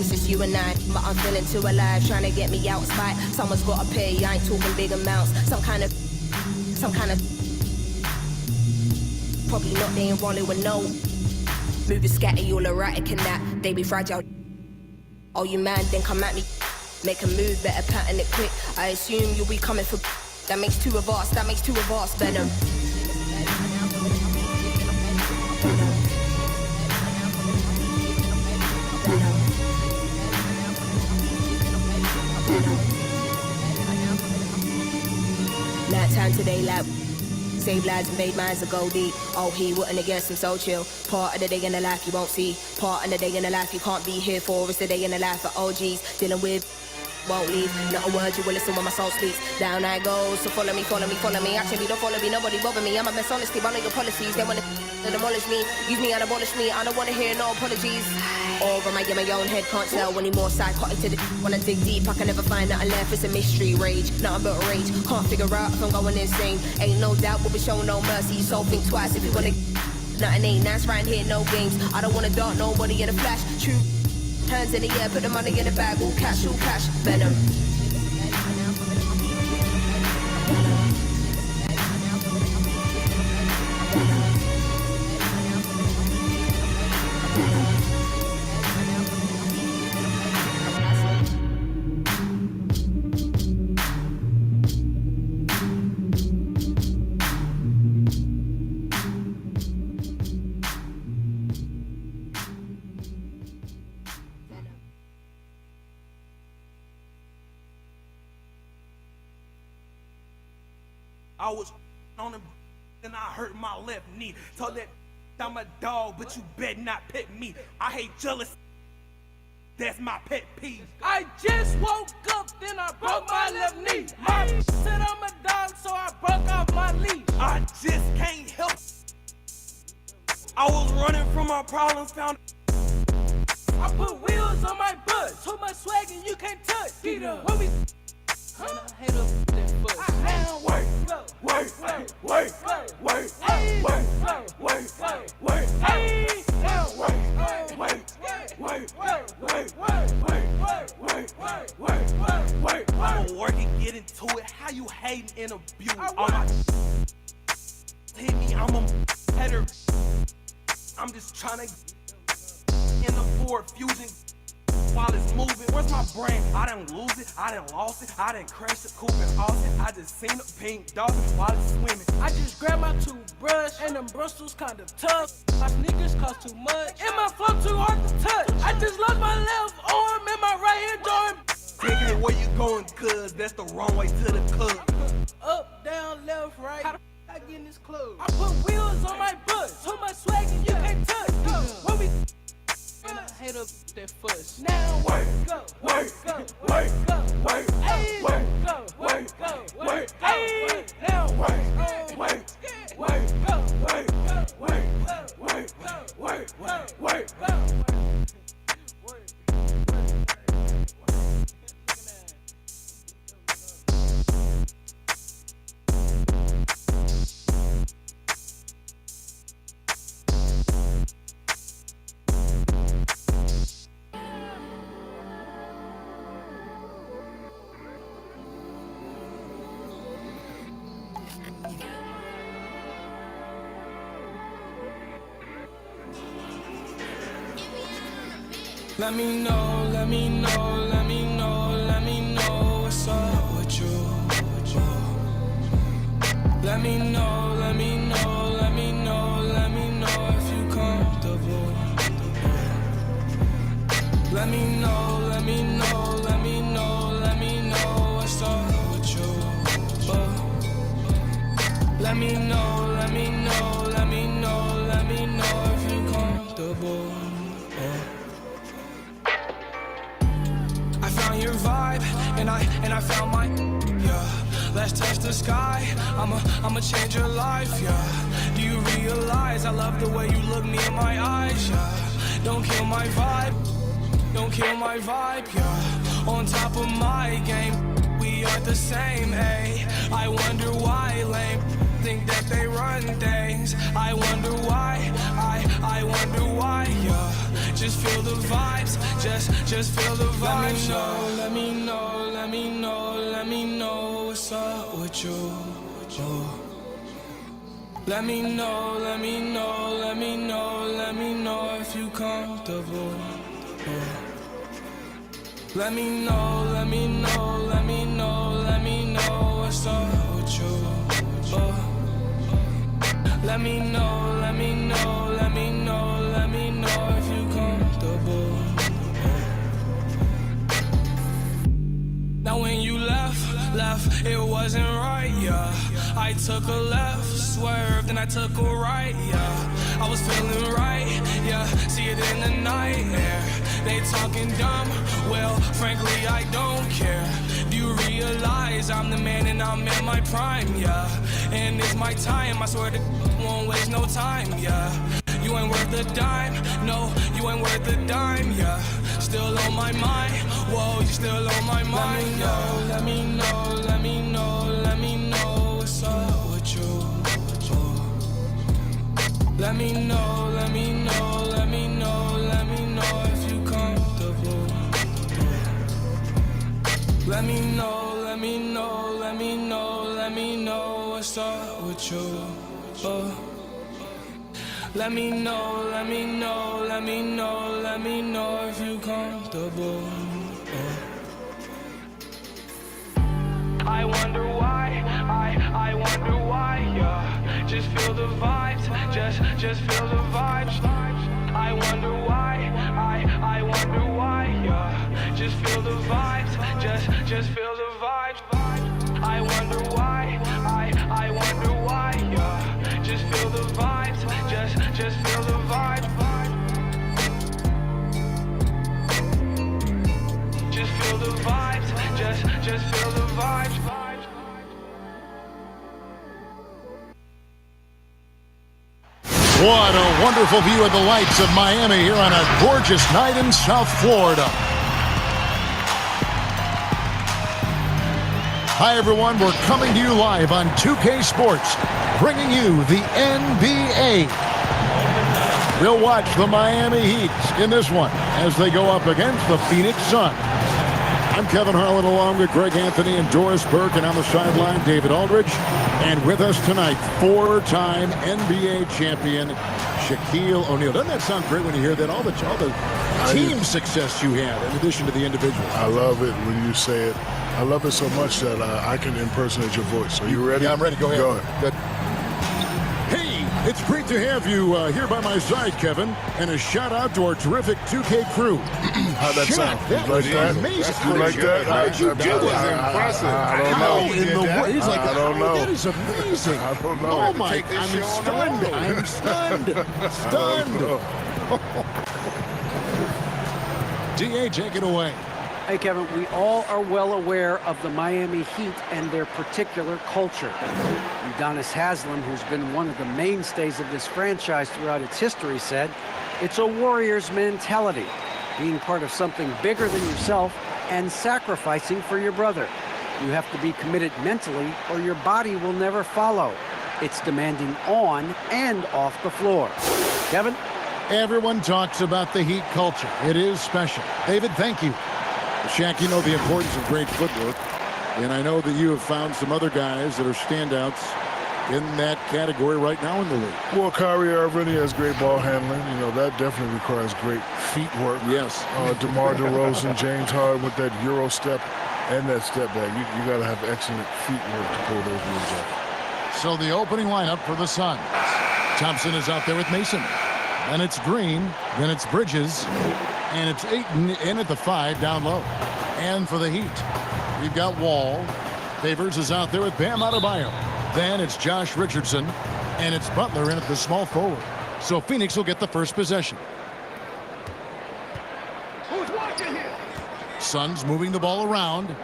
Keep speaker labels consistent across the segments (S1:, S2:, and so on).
S1: It's just you and I, but I'm feeling too alive, trying to get me out spite. Someone's gotta pay, I ain't talking big amounts. Some kind of probably not, they ain't rolling with no. Moving scatty, all erratic and that, they be fragile. Oh, you man, then come at me. Make a move, better pattern it quick. I assume you'll be coming for. That makes two of us, Venom. Night time today, lab. Save lives and made minds to go deep. Oh, he wouldn't against him, so chill. Part of the day in the life you won't see. Part of the day in the life you can't be here for. It's the day in the life of OGs. Dealing with won't leave. Not a word you will listen when my soul speaks. Down I go, so follow me. Actually, don't follow me, nobody bother me. I'm a best honesty, but I know your policies. They wanna demolish me, use me and abolish me. I don't wanna hear no apologies. Or am I in my own head? Can't tell any more psychotic to the. When I dig deep, I can never find nothing left. It's a mystery, rage, nothing but rage. Can't figure out if I'm going insane. Ain't no doubt, we'll be showing no mercy. So think twice if you wanna. Nothing ain't nice right here, no games. I don't wanna dart nobody in a flash. True. Hands in the air, put the money in the bag, all cash, Venom.
S2: I was on him, and I hurt my left knee. Told that I'm a dog, but you bet not pet me. I hate jealous. That's my pet peeve.
S3: I just woke up, then I broke my left knee. My said I'm a dog, so I broke off my leash.
S2: I just can't help. I was running from my problems, found.
S3: I put wheels on my bus, so much swag and you can't touch. Tito, when we. I hate up that bus.
S2: Wait. I'ma work and get into it. How you hating in abuse? All my hit me, I'm a header. I'm just trying to in the Ford Fusion. While it's moving, where's my brain? I didn't lose it, I didn't lost it, I didn't crash the coupe in Austin. I just seen a pink dolphin while it's swimming.
S3: I just grabbed my toothbrush and them bristles kinda tough. My sneakers cost too much and my flow too hard to touch. I just lost my left arm and my right hand joint.
S2: Taking it where you going, cuz that's the wrong way to the club.
S3: Up, down, left, right. How the I get in this club? I put wheels on my bus, so much swag and you can't touch. When we and I hate up that fuss. Now
S2: wait,
S3: go,
S2: wait,
S3: go,
S2: wait,
S3: go,
S2: wait,
S3: hey,
S2: wait,
S3: go,
S2: wait,
S3: go,
S2: wait,
S3: hey, now
S2: wait,
S3: wait,
S2: wait,
S3: go,
S2: wait, wait, wait, wait.
S4: Let me know, let me know, let me know, let me know what's up with you. Let me know, let me know, let me know, let me know if you comfortable. Let me know, let me know, let me know, let me know what's up with you. Let me know, let me know, let me know, let me know if you comfortable. I found your vibe, and I found my, yeah. Let's touch the sky, I'ma change your life, yeah. Do you realize I love the way you look me in my eyes, yeah. Don't kill my vibe, don't kill my vibe, yeah. On top of my game, we aren't the same, ayy. I wonder why lame think that they run things. I wonder why, I wonder why, yeah. Just feel the vibes, Just feel the vibe. Let me know, let me know, let me know what's up with you. Let me know, let me know, let me know, let me know if you comfortable. Let me know, let me know, let me know, let me know what's up with you. Let me know, let me know, let me know, let me know if you comfortable. Now when you left, it wasn't right, yeah. I took a left, swerved, and I took a right, yeah. I was feeling right, yeah. See it in the night air. They talking dumb, well, frankly, I don't care. Do you realize I'm the man and I'm in my prime, yeah? And it's my time, I swear to won't waste no time, yeah. You ain't worth a dime, no, you ain't worth a dime, yeah. Still on my mind, whoa, you still on my mind, yeah. Let me know, let me know, let me know what's up with you. Let me know, let me know, let me know, let me know if you comfortable. Let me know, let me know, let me know, let me know what's up with you. Let me know, let me know, let me know, let me know if you comfortable. I wonder why, I wonder why, yeah. Just feel the vibes, just feel the vibes. I wonder why, I wonder why, yeah. Just feel the vibes, just feel the vibes. I wonder why, I wonder why, yeah. Just feel the vibes, just feel the vibes. Just feel the vibes, just feel the vibes.
S5: What a wonderful view of the lights of Miami here on a gorgeous night in South Florida. Hi, everyone. We're coming to you live on 2K Sports, bringing you the NBA. We'll watch the Miami Heat in this one as they go up against the Phoenix Suns. I'm Kevin Harlan along with Greg Anthony and Doris Burke, and on the sideline, David Aldridge. And with us tonight, four-time NBA champion Shaquille O'Neal. Doesn't that sound great when you hear that? All the team success you had in addition to the individual.
S6: I love it when you say it. I love it so much that I can impersonate your voice. Are you ready?
S5: Yeah, I'm ready. Go ahead.
S6: Go ahead.
S5: Good. Hey, it's great to have you here by my side, Kevin. And a shout out to our terrific 2K crew.
S6: How'd that sound?
S5: That
S6: You
S5: was
S6: like that?
S5: amazing.
S6: You like that?
S5: How did you do that?
S6: Impressive. I don't
S5: How
S6: know.
S5: in the world? He's like,
S6: I don't know.
S5: That is amazing.
S6: I don't know.
S5: Oh my! I'm stunned. I'm stunned. Stunned. DA, take it away.
S7: Hey, Kevin, we all are well aware of the Miami Heat and their particular culture. Udonis Haslem, who's been one of the mainstays of this franchise throughout its history, said, it's a warrior's mentality, being part of something bigger than yourself and sacrificing for your brother. You have to be committed mentally or your body will never follow. It's demanding on and off the floor. Kevin?
S5: Everyone talks about the Heat culture. It is special. David, thank you. Shaq, you know the importance of great footwork, and I know that you have found some other guys that are standouts in that category right now in the league.
S6: Well, Kyrie Irving, he has great ball handling. You know, that definitely requires great feet work.
S5: Yes.
S6: DeMar DeRozan, James Harden with that Euro step and that step back. You got to have excellent feet work to pull those moves off.
S5: So the opening lineup for the Suns. Thompson is out there with Mason. Then it's Green. Then it's Bridges. And it's Ayton in at the 5 down low. And for the Heat, we've got Wall. Favors is out there with Bam Adebayo. Then it's Josh Richardson. And it's Butler in at the small forward. So Phoenix will get the first possession.
S8: Who's watching here?
S5: Suns moving the ball around.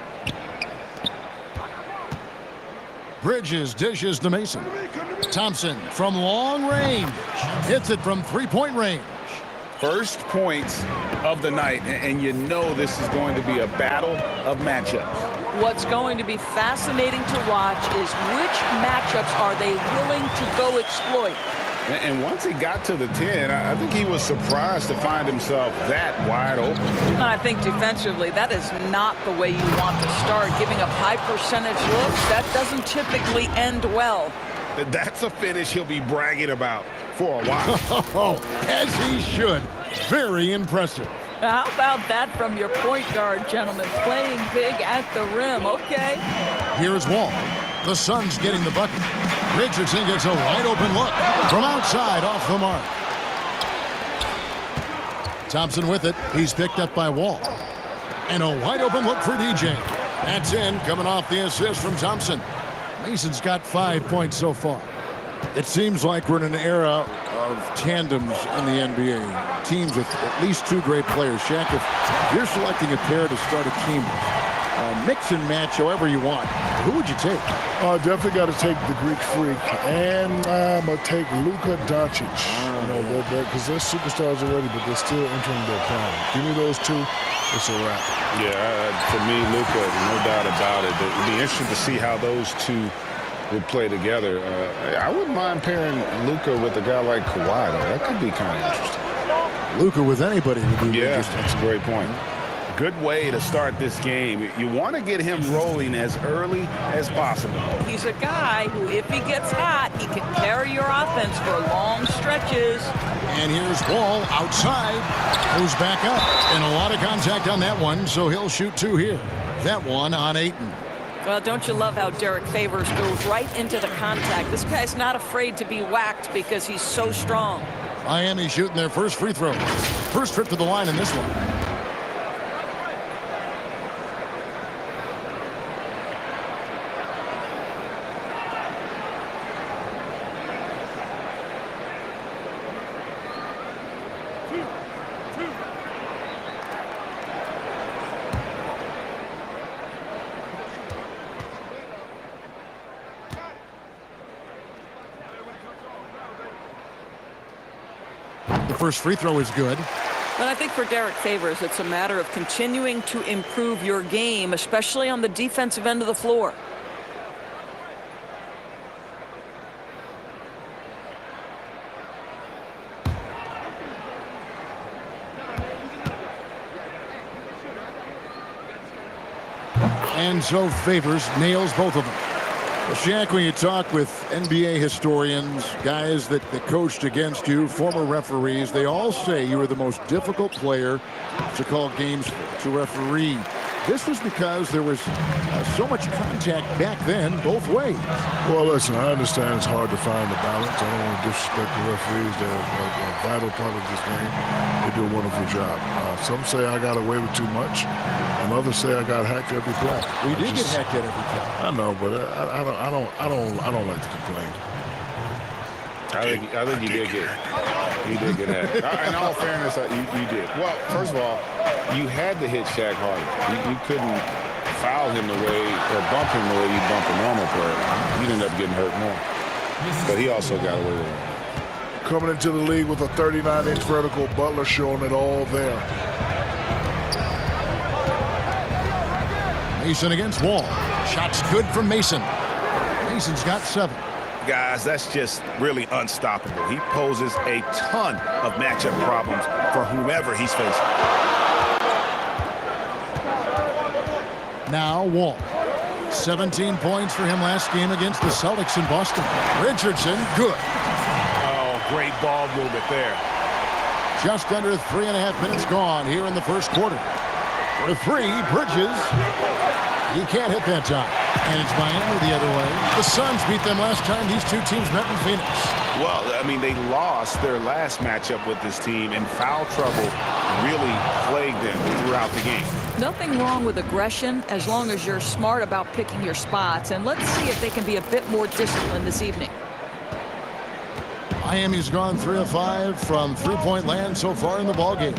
S5: Bridges dishes to Mason. Thompson from long range. Hits it from three-point range.
S9: First points of the night, and you know this is going to be a battle of matchups.
S10: What's going to be fascinating to watch is which matchups are they willing to go exploit.
S9: And once he got to the 10, I think he was surprised to find himself that wide open.
S8: I think defensively, that is not the way you want to start. Giving up high percentage looks, that doesn't typically end well.
S9: That's a finish he'll be bragging about for a while.
S5: As he should. Very impressive.
S8: How about that from your point guard, gentlemen? Playing big at the rim, okay.
S5: Here's Wall. The Suns getting the bucket. Richardson gets a wide open look from outside off the mark. Thompson with it. He's picked up by Wall. And a wide open look for DJ. That's in, coming off the assist from Thompson. Mason's got 5 points so far. It seems like we're in an era of tandems in the NBA. Teams with at least 2 great players. Shaq, if you're selecting a pair to start a team with, mix and match however you want, who would you take?
S6: Definitely got to take the Greek Freak, and I'm going to take Luka Doncic. Because they're superstars already, but they're still entering their prime. Give me those two, it's a wrap.
S9: Yeah, for me, Luka, no doubt about it. It'd be interesting to see how those two would play together. I wouldn't mind pairing Luka with a guy like Kawhi, though. That could be kind of interesting.
S5: Luka with anybody would be interesting.
S9: That's a great point. Good way to start this game. You want to get him rolling as early as possible.
S8: He's a guy who, if he gets hot, he can carry your offense for long stretches.
S5: And here's Wall outside. Goes back up. And a lot of contact on that one, so he'll shoot 2 here. That one on Ayton.
S8: Well, don't you love how Derek Favors goes right into the contact? This guy's not afraid to be whacked because he's so strong.
S5: Miami shooting their first free throw. First trip to the line in this one. First free throw is good.
S8: But I think for Derek Favors, it's a matter of continuing to improve your game, especially on the defensive end of the floor.
S5: And so Favors nails both of them. Well, Shaq, when you talk with NBA historians, guys that coached against you, former referees, they all say you were the most difficult player to call games for, to referee. This was because there was so much contact back then, both ways.
S6: Well, listen, I understand it's hard to find the balance. I don't want to disrespect the referees. They're a vital part of this game. They do a wonderful job. Some say I got away with too much, and others say I got hacked every play.
S5: We did get hacked at every play.
S6: I know, but I don't like to complain.
S9: I think you did get hacked. In all fairness, you did. Well, first of all, you had to hit Shaq harder. You couldn't foul him the way or bump him the way you bump a normal player. You'd end up getting hurt more. But he also got away with it.
S6: Coming into the league with a 39-inch vertical, Butler showing it all there.
S5: Mason against Wall. Shots good from Mason. Mason's got 7.
S9: Guys, that's just really unstoppable. He poses a ton of matchup problems for whomever he's facing.
S5: Now Wall. 17 points for him last game against the Celtics in Boston. Richardson, good.
S9: Oh, great ball movement there.
S5: Just under 3.5 minutes gone here in the first quarter. For 3, Bridges. He can't hit that time. And it's Miami the other way. The Suns beat them last time these two teams met in Phoenix.
S9: Well, I mean, they lost their last matchup with this team, and foul trouble really plagued them throughout the game.
S8: Nothing wrong with aggression as long as you're smart about picking your spots. And let's see if they can be a bit more disciplined this evening.
S5: Miami's gone 3 of 5 from three-point land so far in the ballgame.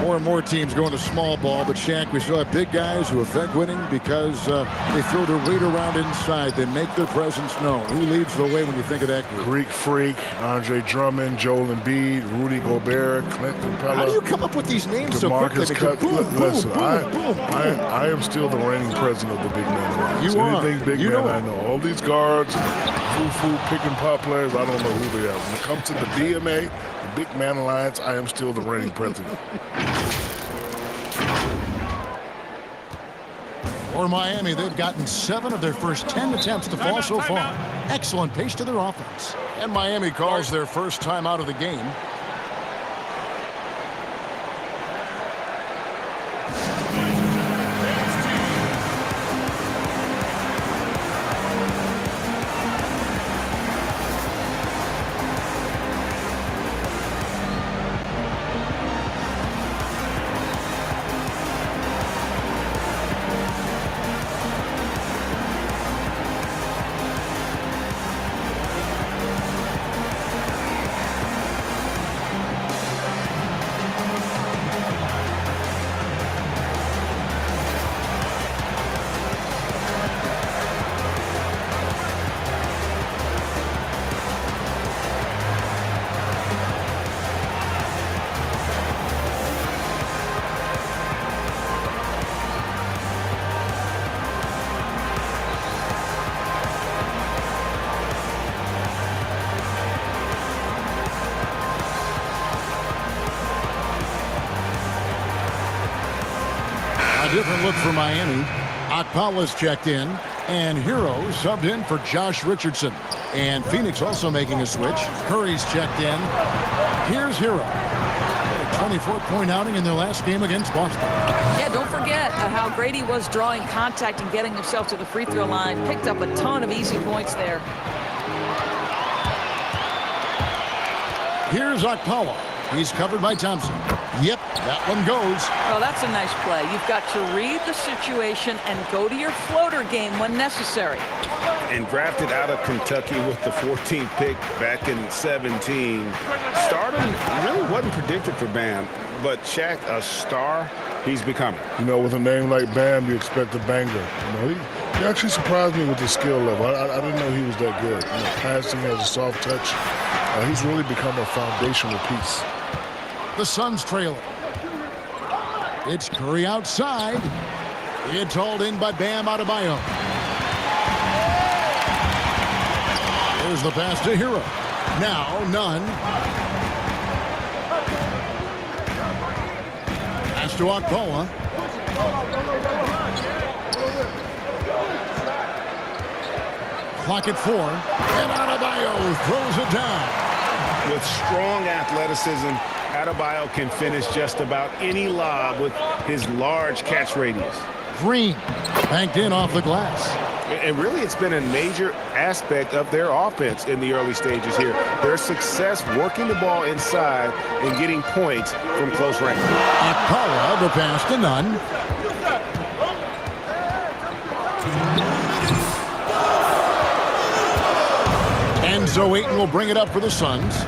S5: More and more teams going to small ball, but Shaq, we still have big guys who affect winning because they throw their weight around inside. They make their presence known. Who leads the way when you think of that group?
S6: Greek Freak, Andre Drummond, Joel Embiid, Rudy Gobert, Clint Capella.
S5: How do you come up with these names so quickly?
S6: Listen, I am still the reigning president of the big man.
S5: You are.
S6: Anything big man, I know. All these guards, foo-foo pick-and-pop players, I don't know who they are. When it comes to the BMA, the Big Man Alliance, I am still the reigning president.
S5: For Miami, they've gotten 7 of their first 10 attempts to fall so far. Excellent pace to their offense. And Miami calls their first time out of the game. Different look for Miami. Akpala's checked in, and Hero subbed in for Josh Richardson. And Phoenix also making a switch. Curry's checked in. Here's Hero. A 24-point outing in their last game against Boston.
S8: Yeah, don't forget how great he was drawing contact and getting himself to the free throw line. Picked up a ton of easy points there.
S5: Here's Akpala. He's covered by Thompson. Yep, that one goes.
S8: Oh, that's a nice play. You've got to read the situation and go to your floater game when necessary.
S9: And drafted out of Kentucky with the 14th pick back in 17. Stardom really wasn't predicted for Bam, but Shaq, a star, he's becoming.
S6: You know, with a name like Bam, you expect a banger. You know, he actually surprised me with his skill level. I didn't know he was that good. You know, passing, has a soft touch. He's really become a foundational piece.
S5: The Suns trail it. It's Curry outside. It's hauled in by Bam Adebayo. There's the pass to Hero. Now, none. Pass to Akpala. Clock at 4. And Adebayo throws it down.
S9: With strong athleticism, Adebayo can finish just about any lob with his large catch radius.
S5: Green banked in off the glass.
S9: And really, it's been a major aspect of their offense in the early stages here. Their success working the ball inside and getting points from close range.
S5: Akpala, the pass to none. Enzo Ayton will bring it up for the Suns.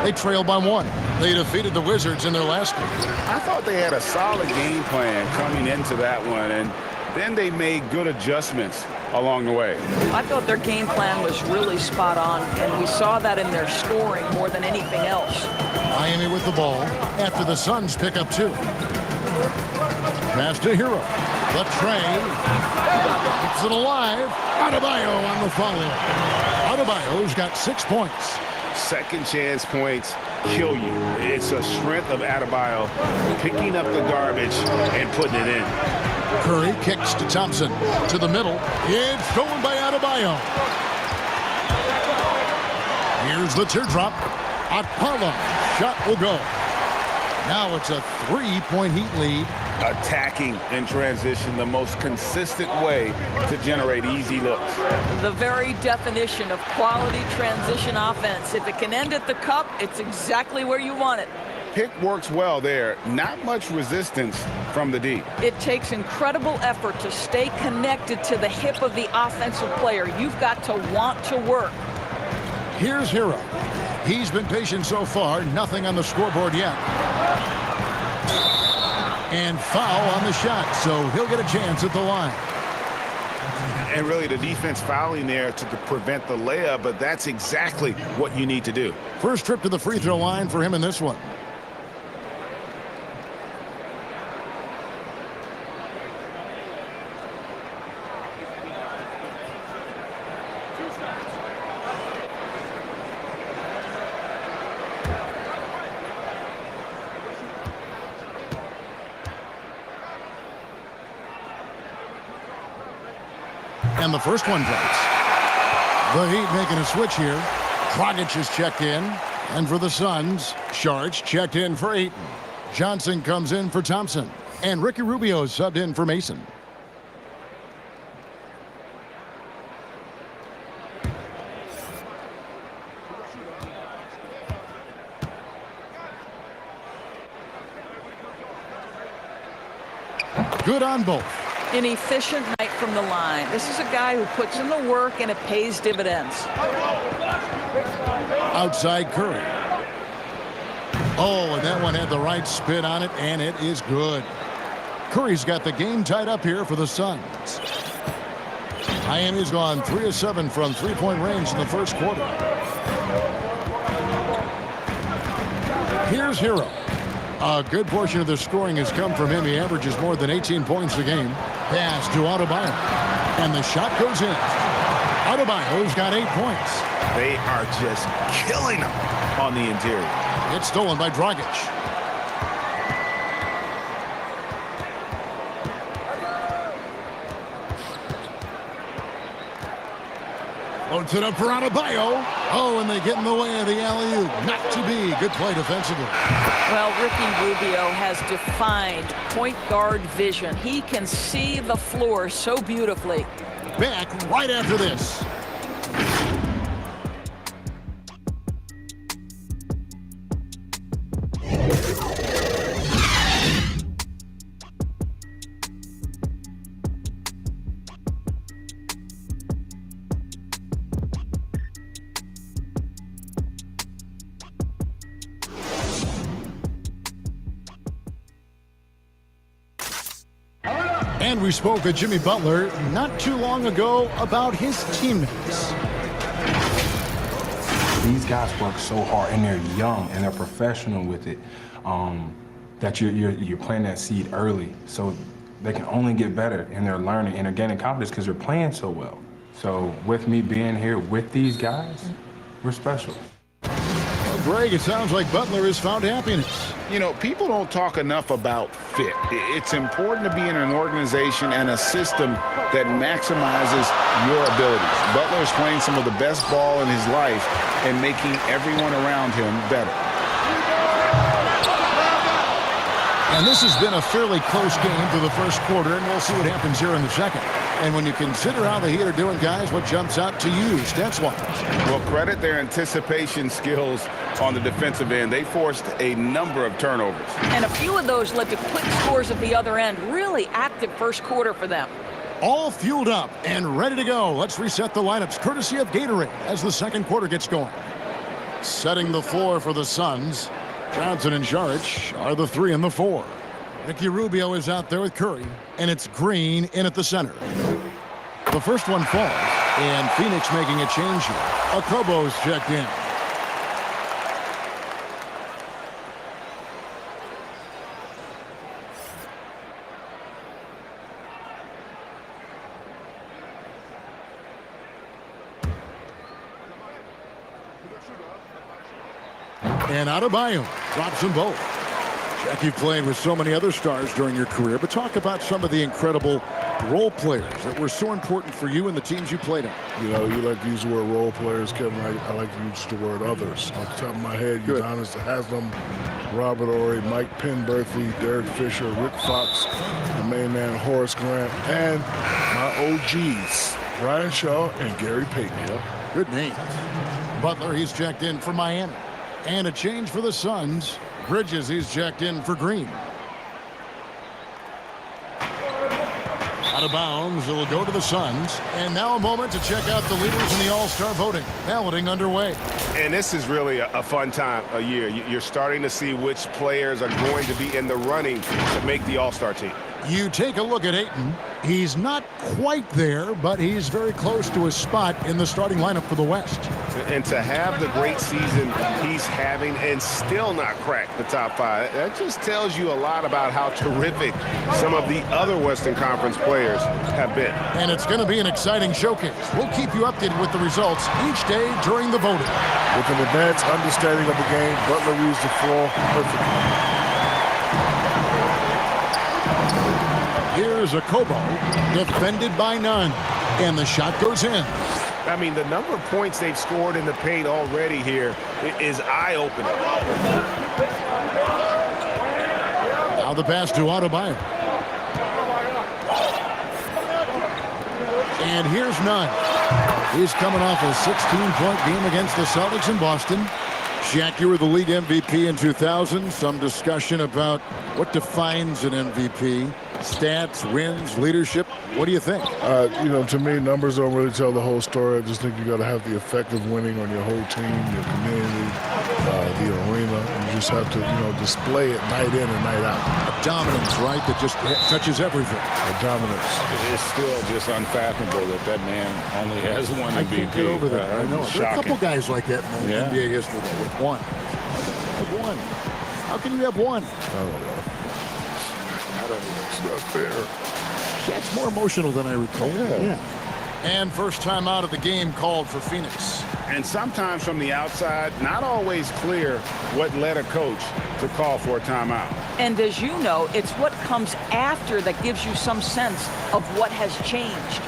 S5: They trail by 1. They defeated the Wizards in their last game.
S9: I thought they had a solid game plan coming into that one, and then they made good adjustments along the way.
S8: I thought their game plan was really spot on, and we saw that in their scoring more than anything else.
S5: Miami with the ball after the Suns pick up 2. Pass to Hero. The train. Keeps it alive. Adebayo on the follow. Adebayo's got 6 points.
S9: Second chance points kill you. It's a strength of Adebayo picking up the garbage and putting it in.
S5: Curry kicks to Thompson. To the middle. It's stolen by Adebayo. Here's the teardrop. Akpala. Shot will go. Now it's a 3-point Heat lead.
S9: Attacking in transition, the most consistent way to generate easy looks.
S8: The very definition of quality transition offense. If it can end at the cup, it's exactly where you want it.
S9: Pick works well there. Not much resistance from the D.
S8: It takes incredible effort to stay connected to the hip of the offensive player. You've got to want to work.
S5: Here's Hero. He's been patient so far. Nothing on the scoreboard yet. And foul on the shot, so he'll get a chance at the line.
S9: And really the defense fouling there to prevent the layup, but that's exactly what you need to do.
S5: First trip to the free throw line for him in this one. And the first one drops. The Heat making a switch here. Dragic is checked in. And for the Suns, Sharch checked in for Ayton. Johnson comes in for Thompson. And Ricky Rubio subbed in for Mason. Good on both.
S8: An efficient night from the line. This is a guy who puts in the work and it pays dividends.
S5: Outside Curry. Oh, and that one had the right spin on it, and it is good. Curry's got the game tied up here for the Suns. Miami's gone 3 of 7 from three-point range in the first quarter. Here's Hero. A good portion of the scoring has come from him. He averages more than 18 points a game. Pass to Adebayo. And the shot goes in. Adebayo's got 8 points.
S9: They are just killing him on the interior.
S5: It's stolen by Dragic. Loads it up for Adebayo. Oh, and they get in the way of the alley-oop. Not to be. Good play defensively.
S8: Well, Ricky Rubio has defined point guard vision. He can see the floor so beautifully.
S5: Back right after this. And we spoke with Jimmy Butler not too long ago about his teammates.
S10: These guys work so hard, and they're young, and they're professional with it, that you're planting that seed early, so they can only get better, and they're learning, and they're gaining confidence because they're playing so well. So with me being here with these guys, we're special.
S5: Well, Greg, it sounds like Butler has found happiness.
S9: You know, people don't talk enough about fit. It's important to be in an organization and a system that maximizes your abilities. Butler is playing some of the best ball in his life and making everyone around him better.
S5: And this has been a fairly close game through the first quarter, and we'll see what happens here in the second. And when you consider how the Heat are doing, guys, what jumps out to you, stats-wise?
S9: Well, credit their anticipation skills on the defensive end. They forced a number of turnovers.
S8: And a few of those led to quick scores at the other end. Really active first quarter for them.
S5: All fueled up and ready to go. Let's reset the lineups, courtesy of Gatorade, as the second quarter gets going. Setting the floor for the Suns, Johnson and Saric are the 3 and the 4. Ricky Rubio is out there with Curry, and it's Green in at the center. The first one falls, and Phoenix making a change here. Okobo's checked in. And Adebayo drops them both. Jack, you've played with so many other stars during your career, but talk about some of the incredible role players that were so important for you and the teams you played on.
S6: You know, you like to use the word role players, Kevin. I like to use the word others. Off the top of my head, Udonis Haslam, Robert Horry, Mike Penberthy, Derek Fisher, Rick Fox, the main man Horace Grant, and my OGs, CRENSHAW and Gary Payton.
S5: Yep. Good names. Butler, he's checked in for Miami. And a change for the Suns. Bridges, he's checked in for Green. Out of bounds, it will go to the Suns. And now a moment to check out the leaders in the All-Star voting. Balloting underway.
S11: And this is really a fun time of year. You're starting to see which players are going to be in the running to make the All-Star team.
S5: You take a look at Ayton. He's not quite there, but he's very close to his spot in the starting lineup for the West.
S11: And to have the great season he's having and still not crack the top 5, that just tells you a lot about how terrific some of the other Western Conference players have been.
S5: And it's going to be an exciting showcase. We'll keep you updated with the results each day during the voting.
S6: With an advanced understanding of the game, Butler reads the floor perfectly.
S5: Here's Okobo, defended by none. And the shot goes in.
S11: I mean, the number of points they've scored in the paint already here is eye-opening.
S5: Now the pass to Adebayo. And here's none. He's coming off a 16-point game against the Celtics in Boston. Shaq, you were the league MVP in 2000. Some discussion about what defines an MVP. Stats, wins, leadership. What do you think?
S6: To me, numbers don't really tell the whole story. I just think you got to have the effect of winning on your whole team, your community, the arena. And you just have to, display it night in and night out.
S5: A dominance, right, that just touches everything.
S6: A dominance.
S9: It's still just unfathomable that man only has one MVP.
S5: I can't get over that. I know. There are a couple guys like that in NBA history, though, with one. With one. How can you have one?
S6: I don't know. It's not fair.
S5: That's more emotional than I recall. Yeah. And first time out of the game called for Phoenix.
S9: And sometimes from the outside, not always clear what led a coach to call for a timeout.
S8: And as you know, it's what comes after that gives you some sense of what has changed.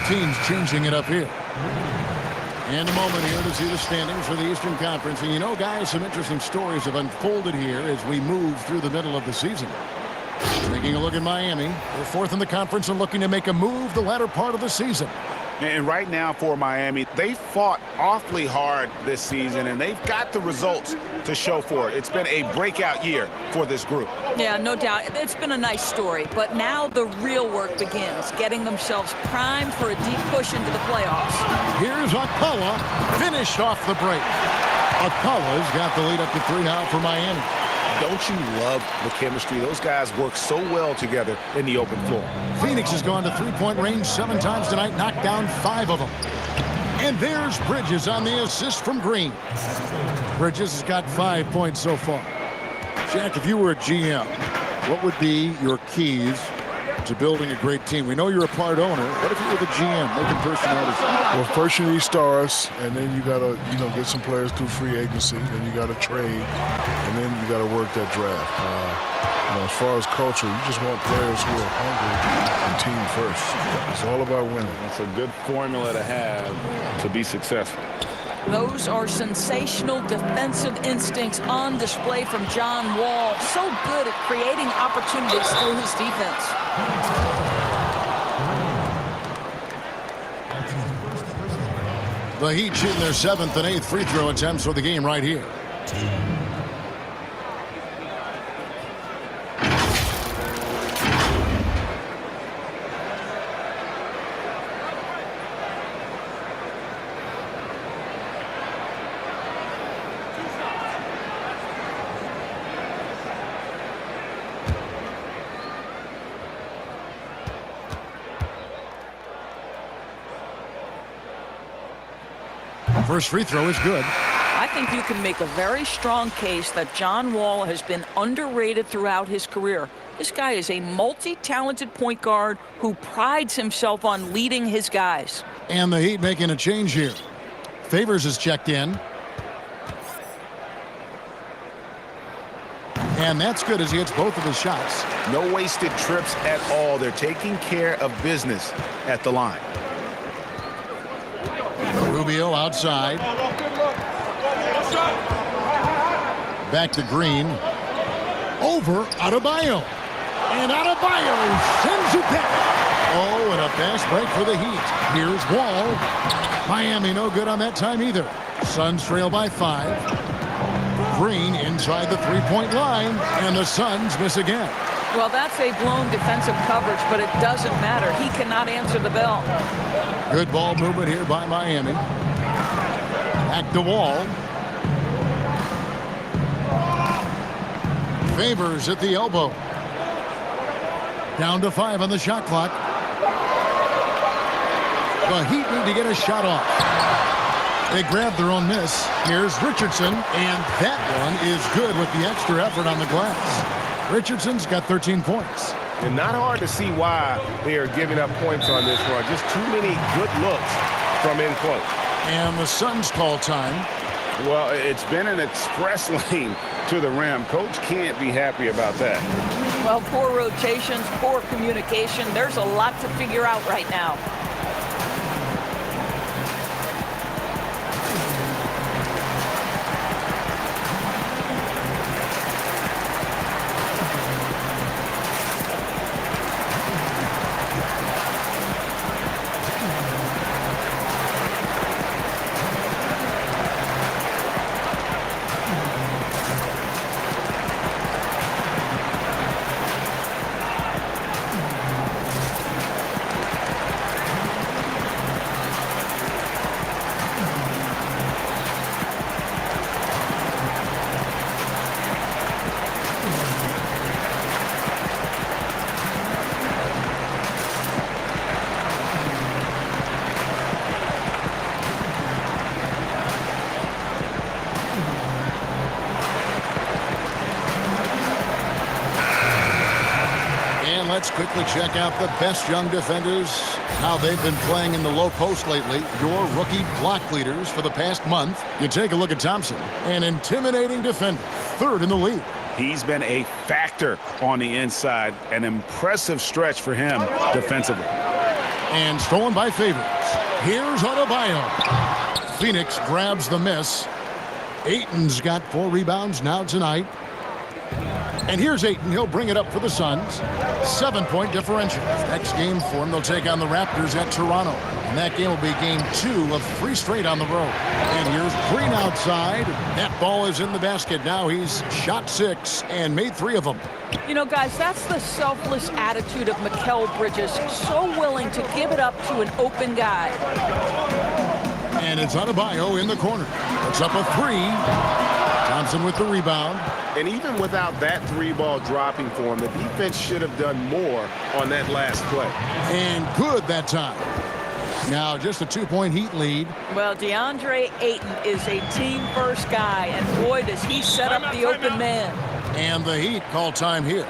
S5: Teams changing it up here. And a moment here to see the standings for the Eastern Conference. And guys, some interesting stories have unfolded here as we move through the middle of the season. Taking a look at Miami. They're fourth in the conference and looking to make a move the latter part of the season.
S9: And right now for Miami, they fought awfully hard this season, and they've got the results to show for it. It's been a breakout year for this group.
S8: Yeah, no doubt. It's been a nice story, but now the real work begins, getting themselves primed for a deep push into the playoffs.
S5: Here's Akala, finished off the break. Akala's got the lead up to 3 now for Miami.
S11: Don't you love the chemistry? Those guys work so well together in the open floor.
S5: Phoenix has gone to three-point range 7 times tonight, knocked down 5 of them. And there's Bridges on the assist from Green. Bridges has got 5 points so far. Jack, if you were a GM, what would be your keys to building a great team? We know you're a part owner. What if you were the GM, making personalities?
S6: Well, first you need stars, and then you got to, get some players through free agency. Then you got to trade, and then you got to work that draft. As far as culture, you just want players who are hungry and team first. It's all about winning.
S9: It's a good formula to have to be successful.
S8: Those are sensational defensive instincts on display from John Wall. So good at creating opportunities through his defense.
S5: The Heat shooting their 7th and 8th free throw attempts for the game right here. First free throw is good.
S8: I think you can make a very strong case that John Wall has been underrated throughout his career. This guy is a multi-talented point guard who prides himself on leading his guys.
S5: And the Heat making a change here. Favors is checked in. And that's good as he hits both of his shots.
S11: No wasted trips at all. They're taking care of business at the line.
S5: Rubio outside. Back to Green. Over Adebayo. And Adebayo sends it back. Oh, and a fast break for the Heat. Here's Wall. Miami no good on that time either. Suns trail by 5. Green inside the three-point line. And the Suns miss again.
S8: Well, that's a blown defensive coverage, but it doesn't matter. He cannot answer the bell.
S5: Good ball movement here by Miami. Back to Wall. Favors at the elbow. Down to 5 on the shot clock. The Heat need to get a shot off. They grab their own miss. Here's Richardson, and that one is good with the extra effort on the glass. Richardson's got 13 points.
S11: And not hard to see why they are giving up points on this run. Just too many good looks from in close.
S5: And the Suns call time.
S9: Well, it's been an express lane to the rim. Coach can't be happy about that.
S8: Well, poor rotations, poor communication. There's a lot to figure out right now.
S5: Let's quickly check out the best young defenders, how they've been playing in the low post lately. Your rookie block leaders for the past month. You take a look at Thompson, an intimidating defender, 3rd in the league.
S9: He's been a factor on the inside, an impressive stretch for him defensively.
S5: And stolen by Favors. Here's Adebayo. Phoenix grabs the miss. Ayton's got 4 rebounds now tonight. And here's Ayton. He'll bring it up for the Suns. 7-point differential. Next game for them, they'll take on the Raptors at Toronto. And that game will be game 2 of 3 straight on the road. And here's Green outside. That ball is in the basket. Now he's shot 6 and made 3 of them.
S8: You know, guys, that's the selfless attitude of Mikal Bridges. So willing to give it up to an open guy.
S5: And it's Adebayo in the corner. It's up a 3. Thompson with the rebound.
S11: And even without that 3-ball dropping for him, the defense should have done more on that last play.
S5: And good that time. Now just a 2-point Heat lead.
S8: Well, DeAndre Ayton is a team-first guy, and boy, does he set up the open man.
S5: And the Heat call time here.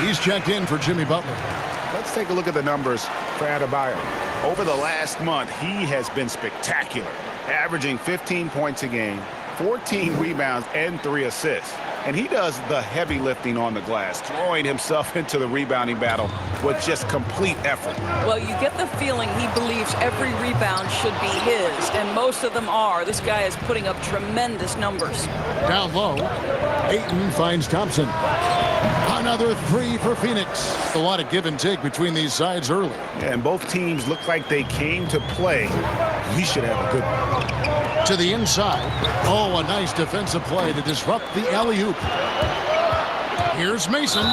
S5: He's checked in for Jimmy Butler.
S9: Let's take a look at the numbers for Adebayo. Over the last month, he has been spectacular, averaging 15 points a game, 14 rebounds, and 3 assists. And he does the heavy lifting on the glass, throwing himself into the rebounding battle with just complete effort.
S8: Well, you get the feeling he believes every rebound should be his, and most of them are. This guy is putting up tremendous numbers.
S5: Down low, Ayton finds Thompson. Another 3 for Phoenix. A lot of give and take between these sides early.
S9: And both teams look like they came to play. We should have a good one.
S5: To the inside. Oh, a nice defensive play to disrupt the alley-oop. Here's Mason.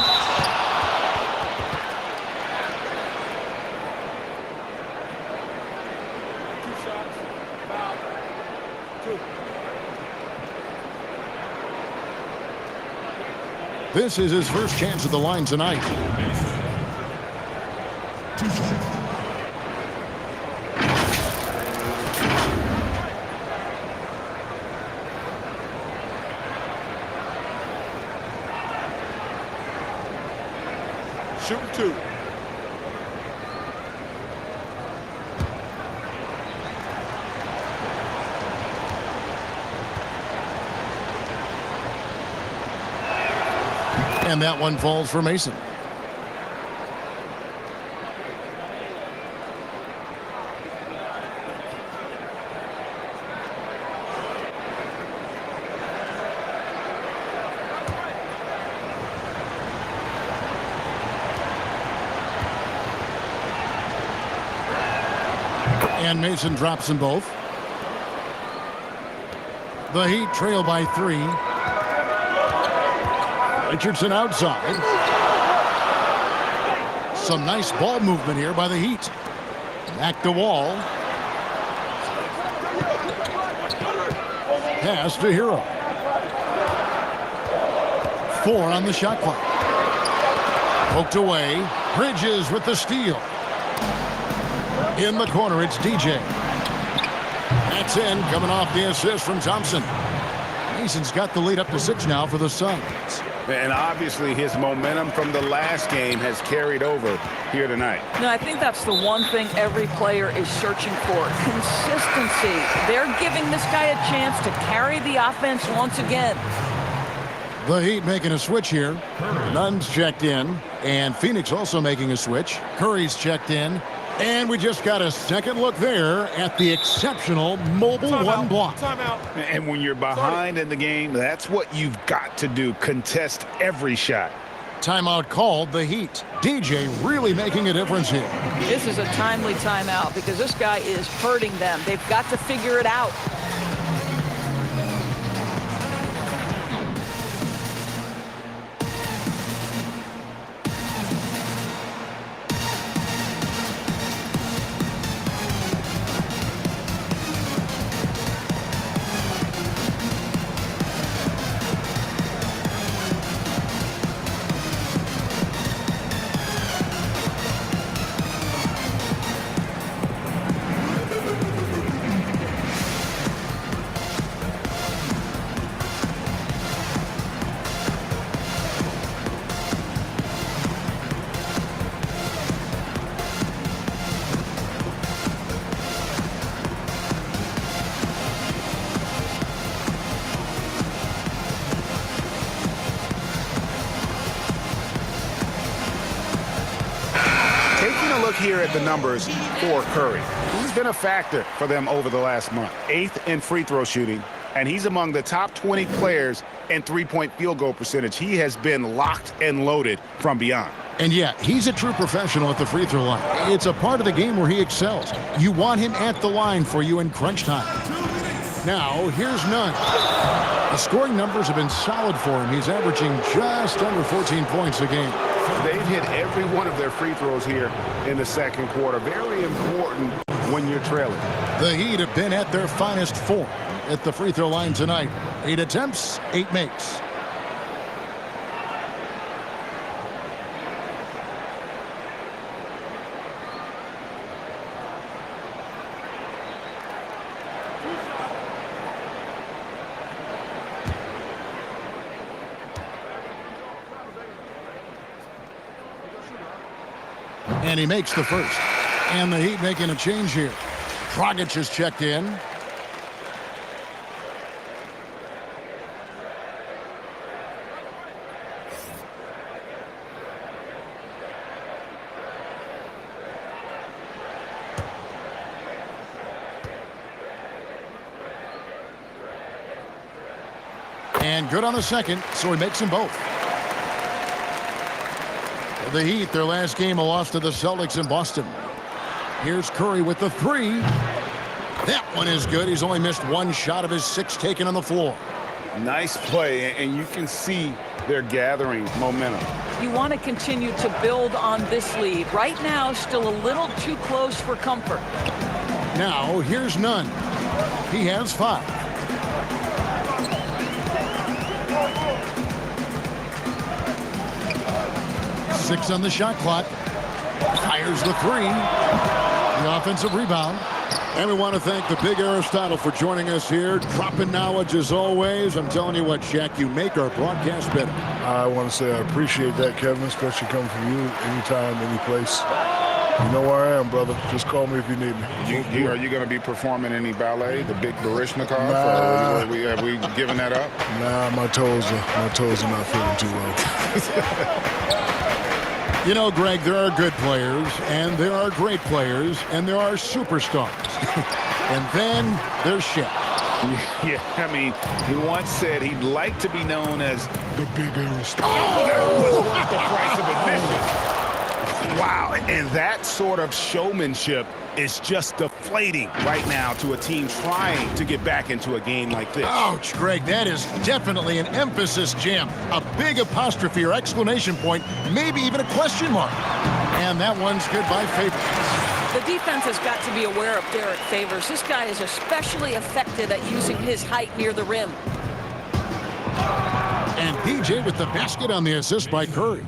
S5: This is his first chance at the line tonight.
S11: Shooting 2.
S5: And that one falls for Mason. And Mason drops them both. The Heat trail by 3. Richardson outside. Some nice ball movement here by the Heat. Back to Wall. Pass to Hero. 4 on the shot clock. Poked away. Bridges with the steal. In the corner, it's DJ. That's in, coming off the assist from Thompson. Mason's got the lead up to 6 now for the Suns.
S9: And obviously his momentum from the last game has carried over here tonight.
S8: No, I think that's the one thing every player is searching for. Consistency. They're giving this guy a chance to carry the offense once again.
S5: The Heat making a switch here. Nunn's checked in. And Phoenix also making a switch. Curry's checked in. And we just got a second look there at the exceptional mobile one block.
S9: And when you're behind in the game, that's what you've got to do. Contest every shot.
S5: Timeout called, the Heat. DJ really making a difference here.
S8: This is a timely timeout because this guy is hurting them. They've got to figure it out.
S9: Here at the numbers for Curry. He's been a factor for them over the last month. 8th in free throw shooting, and he's among the top 20 players in three-point field goal percentage. He has been locked and loaded from beyond.
S5: And yeah, he's a true professional at the free throw line. It's a part of the game where he excels. You want him at the line for you in crunch time. Now, here's Nunn. The scoring numbers have been solid for him. He's averaging just under 14 points a game.
S9: They've hit every one of their free throws here in the second quarter. Very important when you're trailing.
S5: The Heat have been at their finest form at the free throw line tonight. 8 attempts, 8 makes. And he makes the first. And the Heat making a change here. Dragic is checked in. And good on the second, so he makes them both. The Heat, their last game, a loss to the Celtics in Boston. Here's Curry with the 3. That one is good. He's only missed 1 shot of his 6 taken on the floor.
S9: Nice play, and you can see they're gathering momentum.
S8: You want to continue to build on this lead. Right now, still a little too close for comfort.
S5: Now, here's Nunn. He has 5. Six on the shot clock. Fires the 3. The offensive rebound. And we want to thank the big Aristotle for joining us here, dropping knowledge as always. I'm telling you what, Shaq, you make our broadcast better.
S6: I want to say I appreciate that, Kevin, especially coming from you anytime, any place. You know where I am, brother. Just call me if you need me.
S9: Are you going to be performing any ballet, the big Baryshnikov?
S6: Nah.
S9: Have we given that up?
S6: Nah, my toes are not feeling too well.
S5: You know, Greg, there are good players, and there are great players, and there are superstars. And then there's Shaq.
S9: Yeah, I mean, he once said he'd like to be known as
S6: The big Aristotle.
S9: Oh, that was worth the price of admission. Wow, and that sort of showmanship is just deflating right now to a team trying to get back into a game like this.
S5: Ouch, Greg, that is definitely an emphasis jam. A big apostrophe or exclamation point, maybe even a question mark. And that one's good by Favors.
S8: The defense has got to be aware of Derek Favors. This guy is especially effective at using his height near the rim.
S5: And PJ with the basket on the assist by Curry.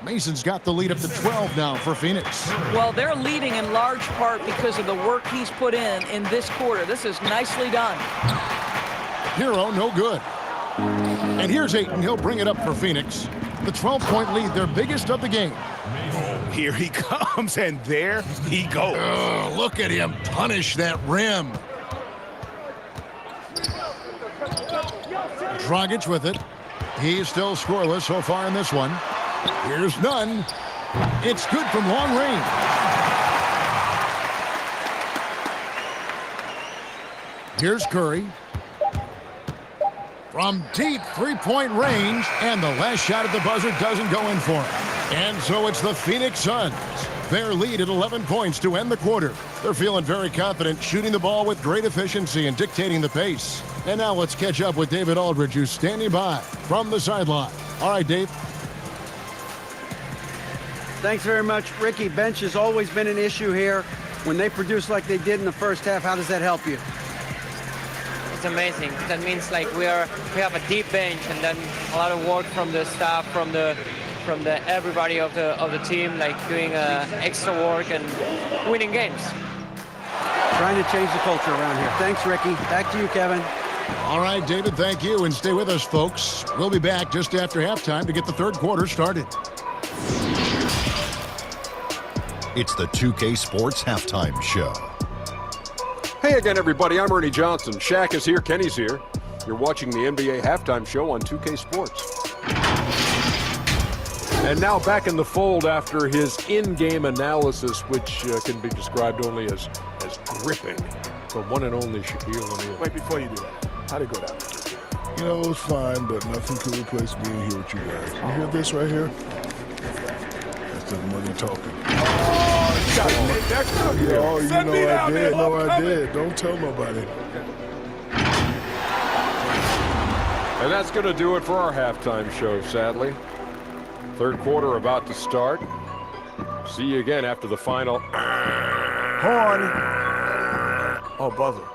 S5: Mason's got the lead up to 12 now for Phoenix.
S8: Well, they're leading in large part because of the work he's put in this quarter. This is nicely done.
S5: Hero, no good. And here's Ayton. He'll bring it up for Phoenix. The 12-point lead, their biggest of the game.
S9: Here he comes, and there he goes.
S5: Oh, look at him punish that rim. Dragic with it. He's still scoreless so far in this one. Here's none. It's good from long range. Here's Curry. From deep three-point range, and the last shot at the buzzer doesn't go in for him. And so it's the Phoenix Suns. Their lead at 11 points to end the quarter. They're feeling very confident, shooting the ball with great efficiency and dictating the pace. And now let's catch up with David Aldridge, who's standing by from the sideline. All right, Dave.
S7: Thanks very much, Ricky. Bench has always been an issue here. When they produce like they did in the first half, how does that help you?
S12: It's amazing. That means like we have a deep bench, and then a lot of work from the staff, from the everybody of the team, like doing extra work and winning games.
S7: Trying to change the culture around here. Thanks, Ricky. Back to you, Kevin.
S5: All right, David, thank you, and stay with us, folks. We'll be back just after halftime to get the third quarter started.
S13: It's the 2K Sports Halftime Show.
S14: Hey again, everybody. I'm Ernie Johnson. Shaq is here. Kenny's here. You're watching the NBA Halftime Show on 2K Sports. And now back in the fold after his in-game analysis, which can be described only as gripping, the one and only Shaquille O'Neal.
S6: Wait, before you do that, how'd it go down? You know, it was fine, but nothing could replace being here with you guys. You hear this right here? That's the money talking. Oh, you know I did. No, I did. Don't tell nobody.
S14: And that's going to do it for our halftime show, sadly. Third quarter about to start. See you again after the final.
S6: Horn. Oh, buzzer.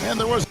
S5: And there was